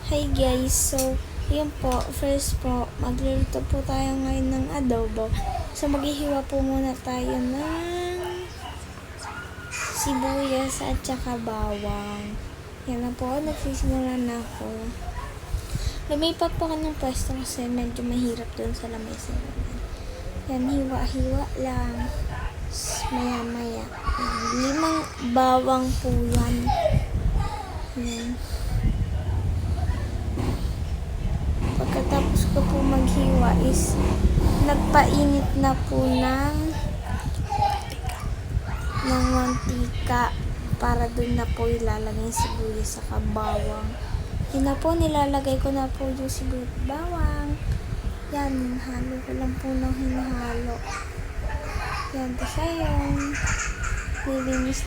Hi guys, so yun po, first po, magluluto po tayo ngayon ng adobo. So maghihiwa po muna tayo ng sibuyas at saka bawang. Yan na po, nagsisimula na ako. Lumipat po ako ng pwesto kasi medyo mahirap doon sa lamesa naman. Yan, hiwa-hiwa lang. Maya-maya. Yan, 5 bawang po yan. Yan. Pagkatapos ko po maghiwa is nagpainit na po ng mantika para dun na po ilalagay yung sibuyas sa bawang. Yun na po, nilalagay ko na po yung sibuyas bawang. Yan, halo ko lang po ng hinahalo. Yan, tapos ayun, nilinis